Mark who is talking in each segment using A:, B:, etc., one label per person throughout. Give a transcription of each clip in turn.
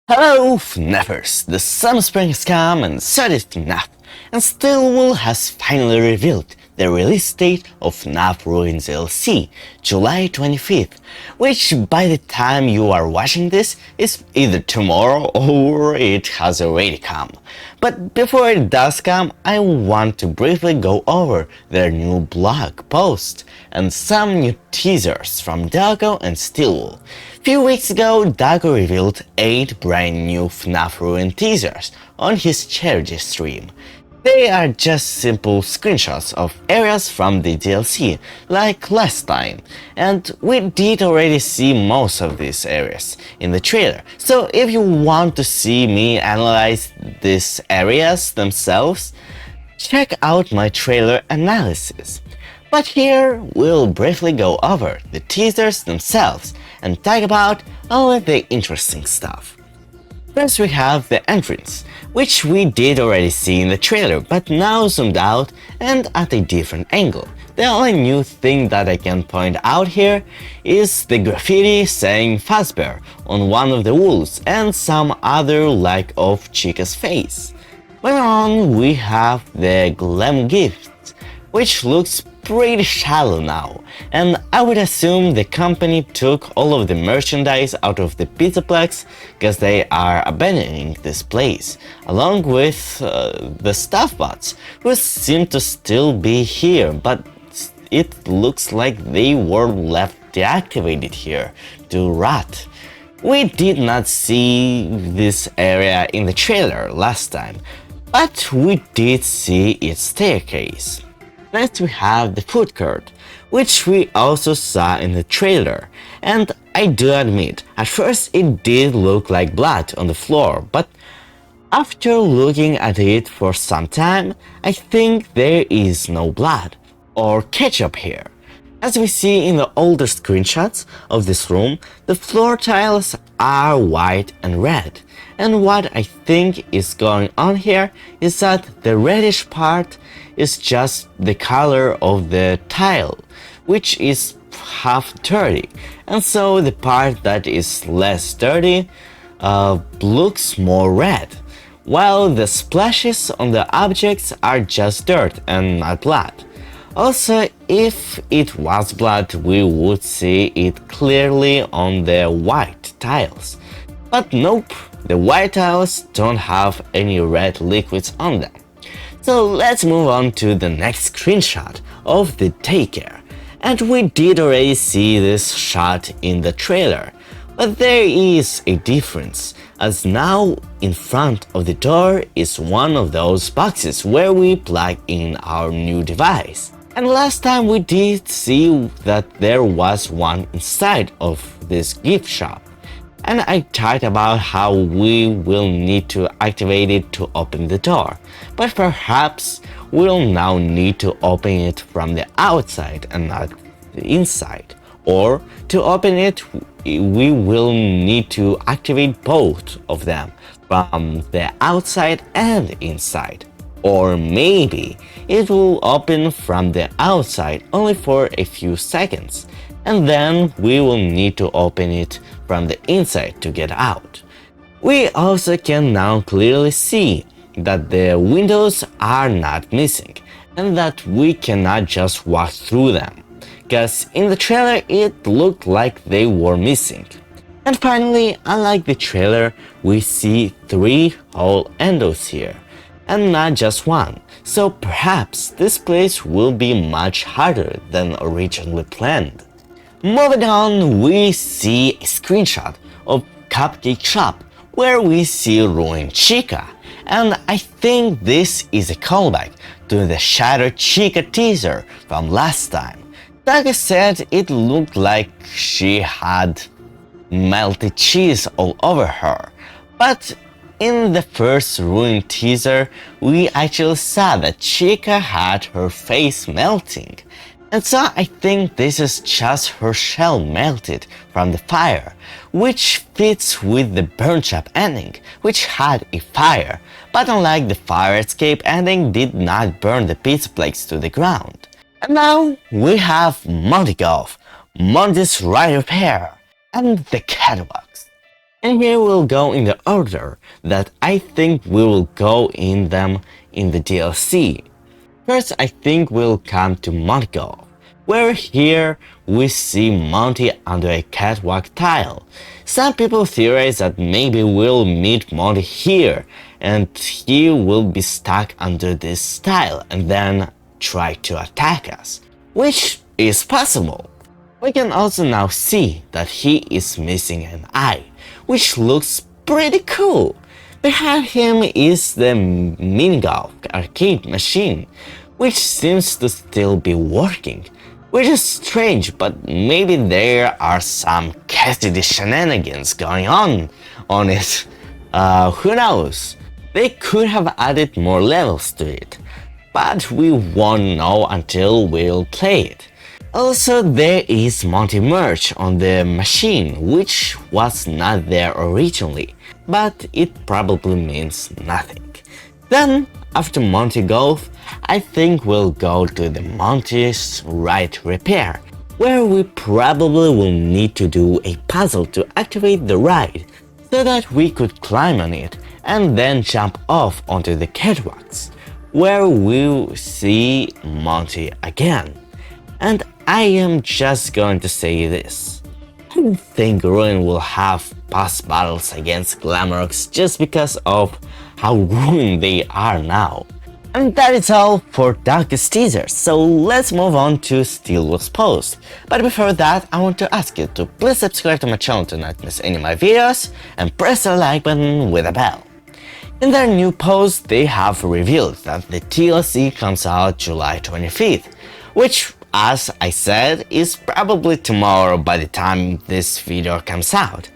A: Hello, FNAFers! The summer spring has come and so did FNAF, and Stillwell has finally revealed the release date of FNAF Ruins DLC, July 25th, which by the time you are watching this is either tomorrow or it has already come. But before it does come, I want to briefly go over their new blog post and some new teasers from Dago and Stillwell. Few weeks ago, Dago revealed 8 brand new FNAF Ruin teasers on his charity stream. They are just simple screenshots of areas from the DLC, like last time, and we did already see most of these areas in the trailer, so if you want to see me analyze these areas themselves, check out my trailer analysis. But here we'll briefly go over the teasers themselves and talk about all of the interesting stuff. First we have the entrance, which we did already see in the trailer, but now zoomed out and at a different angle. The only new thing that I can point out here is the graffiti saying Fazbear on one of the walls and some other like of Chica's face. Moving on, we have the Glam Gift, which looks pretty shallow now, and I would assume the company took all of the merchandise out of the Pizzaplex because they are abandoning this place, along with the staff bots, who seem to still be here, but it looks like they were left deactivated here to rot. We did not see this area in the trailer last time, but we did see its staircase. Next we have the food court, which we also saw in the trailer, and I do admit, at first it did look like blood on the floor, but after looking at it for some time, I think there is no blood or ketchup here. As we see in the older screenshots of this room, the floor tiles are white and red, and what I think is going on here is that the reddish part is just the color of the tile, which is half dirty, and so the part that is less dirty looks more red, while the splashes on the objects are just dirt and not blood. Also, if it was blood, we would see it clearly on the white tiles. But nope, the white tiles don't have any red liquids on them. So let's move on to the next screenshot of the daycare. And we did already see this shot in the trailer, but there is a difference, as now in front of the door is one of those boxes where we plug in our new device. And last time we did see that there was one inside of this gift shop. And I talked about how we will need to activate it to open the door, but perhaps we'll now need to open it from the outside and not the inside. Or to open it, we will need to activate both of them from the outside and inside. Or maybe it will open from the outside only for a few seconds, and then we will need to open it from the inside to get out. We also can now clearly see that the windows are not missing and that we cannot just walk through them, because in the trailer it looked like they were missing. And finally, unlike the trailer, we see 3 whole endos here, and not just one, so perhaps this place will be much harder than originally planned. Moving on, we see a screenshot of Cupcake Shop, where we see Ruined Chica, and I think this is a callback to the Shattered Chica teaser from last time. Dago said it looked like she had melted cheese all over her, but in the first Ruined teaser, we actually saw that Chica had her face melting. And so I think this is just her shell melted from the fire, which fits with the Burn Shop ending, which had a fire, but unlike the Fire Escape ending, did not burn the Pizzaplex to the ground. And now we have Monty Golf, Monty's Ride Repair, and the Catbox. And here we'll go in the order that I think we will go in them in the DLC. First, I think we'll come to Monty Golf, where here we see Monty under a catwalk tile. Some people theorize that maybe we'll meet Monty here and he will be stuck under this tile and then try to attack us, which is possible. We can also now see that he is missing an eye, which looks pretty cool. Behind him is the mini golf arcade machine, which seems to still be working, which is strange, but maybe there are some Cassidy shenanigans going on it. Who knows? They could have added more levels to it, but we won't know until we'll play it. Also, there is Monty merch on the machine, which was not there originally, but it probably means nothing. Then, after Monty Golf, I think we'll go to the Monty's Ride Repair, where we probably will need to do a puzzle to activate the ride, so that we could climb on it and then jump off onto the catwalks, where we'll see Monty again. And I am just going to say this. I don't think Ruin will have boss battles against Glamrox just because of how ruined they are now. And that is all for Darkest Teaser, so let's move on to Steel Wool's post. But before that, I want to ask you to please subscribe to my channel to not miss any of my videos and press the like button with a bell. In their new post, they have revealed that the DLC comes out July 25th, which, as I said, is probably tomorrow by the time this video comes out.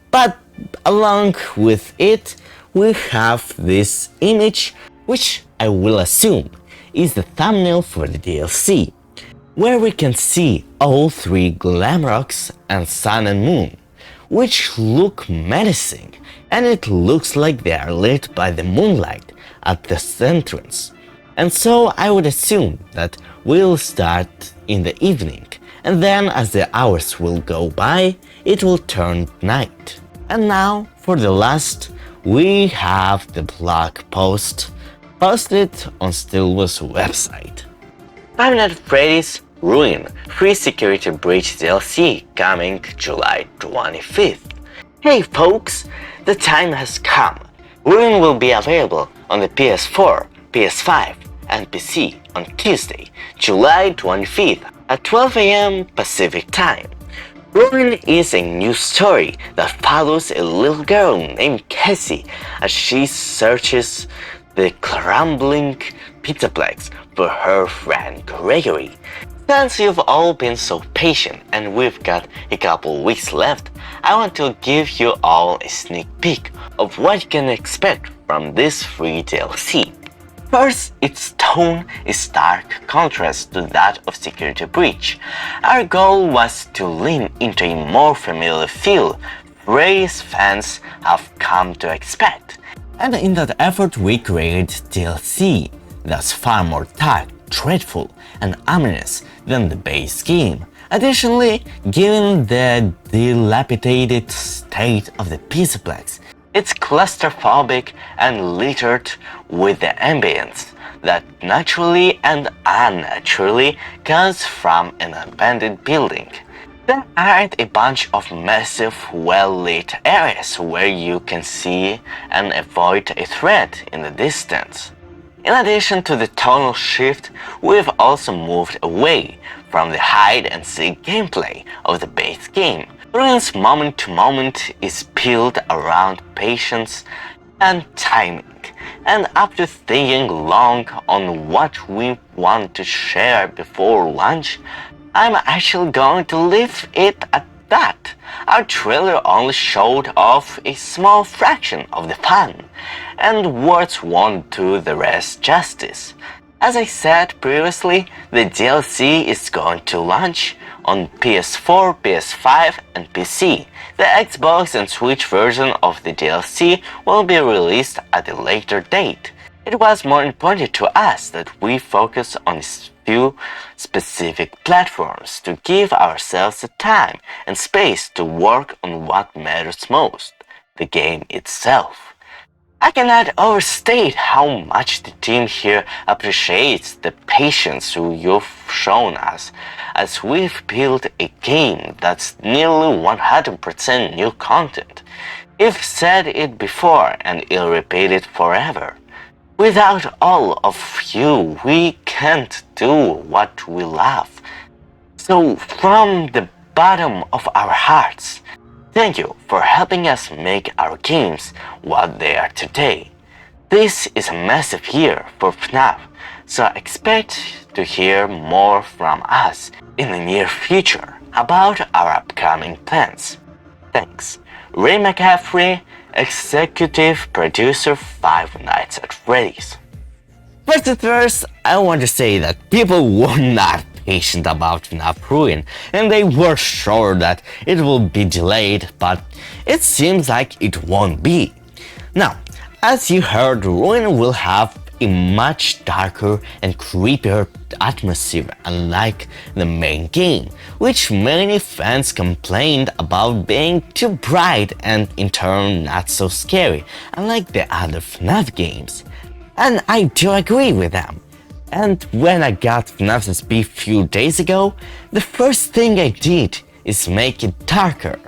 A: But along with it, we have this image, which I will assume is the thumbnail for the DLC, where we can see all three Glamrox and Sun and Moon, which look menacing, and it looks like they are lit by the moonlight at this entrance. And so I would assume that we'll start in the evening, and then as the hours will go by, it will turn night. And now, for the last, we have the blog post posted on Steel Wool's website. Five Nights at Freddy's Ruin Free Security Breach DLC coming July 25th. Hey folks, the time has come. Ruin will be available on the PS4, PS5, and PC on Tuesday, July 25th at 12 AM Pacific Time. Ruin is a new story that follows a little girl named Cassie as she searches the crumbling Pizzaplex for her friend Gregory. Since you've all been so patient and we've got a couple weeks left, I want to give you all a sneak peek of what you can expect from this free DLC. First, its tone is stark contrast to that of Security Breach. Our goal was to lean into a more familiar feel Freddy's fans have come to expect. And in that effort we created DLC that's far more dark, dreadful, and ominous than the base game. Additionally, given the dilapidated state of the Pizzaplex, it's claustrophobic and littered with the ambience that naturally and unnaturally comes from an abandoned building. There aren't a bunch of massive, well-lit areas where you can see and avoid a threat in the distance. In addition to the tonal shift, we've also moved away from the hide-and-seek gameplay of the base game. Ruin's moment-to-moment is built around patience and timing, and after thinking long on what we want to share before lunch, I'm actually going to leave it at that. Our trailer only showed off a small fraction of the fun, and words won't do the rest justice. As I said previously, the DLC is going to launch on PS4, PS5, and PC. The Xbox and Switch version of the DLC will be released at a later date. It was more important to us that we focus on a few specific platforms to give ourselves the time and space to work on what matters most. the game itself. I cannot overstate how much the team here appreciates the patience you've shown us, as we've built a game that's nearly 100% new content. I've said it before and I'll repeat it forever. Without all of you, we can't do what we love. So, from the bottom of our hearts, thank you for helping us make our games what they are today. This is a massive year for FNAF, so expect to hear more from us in the near future about our upcoming plans. Thanks. Ray McCaffrey, Executive Producer, Five Nights at Freddy's. First, I want to say that people were not patient about FNAF Ruin, and they were sure that it will be delayed, but it seems like it won't be. Now, as you heard, Ruin will have a much darker and creepier atmosphere, unlike the main game, which many fans complained about being too bright and in turn not so scary, unlike the other FNAF games. And I do agree with them. And when I got FNAF SP a few days ago, the first thing I did is make it darker,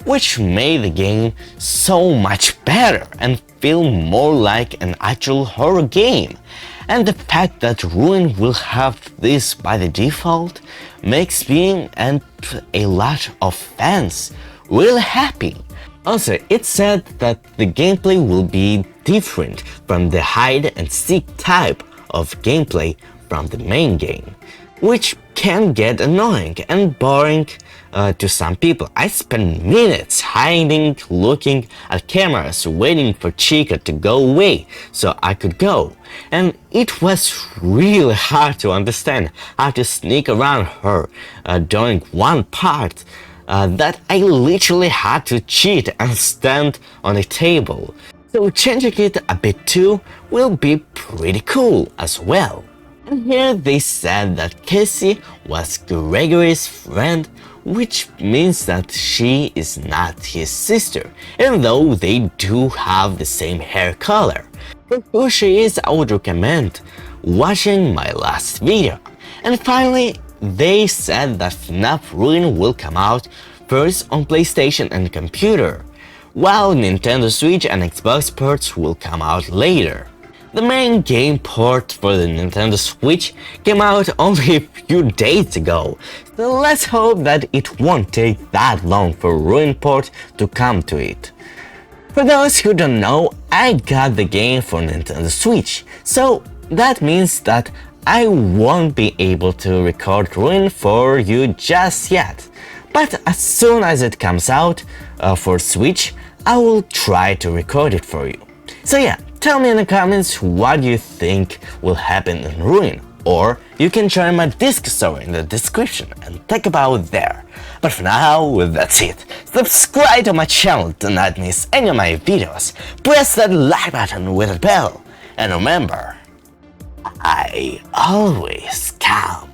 A: which made the game so much better and feel more like an actual horror game. And the fact that Ruin will have this by the default makes me and a lot of fans really happy. Also, it's said that the gameplay will be different from the hide and seek type of gameplay from the main game, which can get annoying and boring to some people. I spent minutes hiding, looking at cameras, waiting for Chica to go away so I could go. And it was really hard to understand how to sneak around her during one part that I literally had to cheat and stand on a table. So changing it a bit too will be pretty cool as well. And here they said that Cassie was Gregory's friend, which means that she is not his sister, even though they do have the same hair color. For who she is, I would recommend watching my last video. And finally, they said that FNAF Ruin will come out first on PlayStation and computer, while Nintendo Switch and Xbox ports will come out later. The main game port for the Nintendo Switch came out only a few days ago, so let's hope that it won't take that long for Ruin port to come to it. For those who don't know, I got the game for Nintendo Switch, so that means that I won't be able to record Ruin for you just yet. But as soon as it comes out for Switch, I will try to record it for you. So yeah, tell me in the comments what you think will happen in Ruin, or you can join my Discord server in the description and talk about there. But for now, that's it. Subscribe to my channel to not miss any of my videos, press that like button with a bell, and remember, I always come.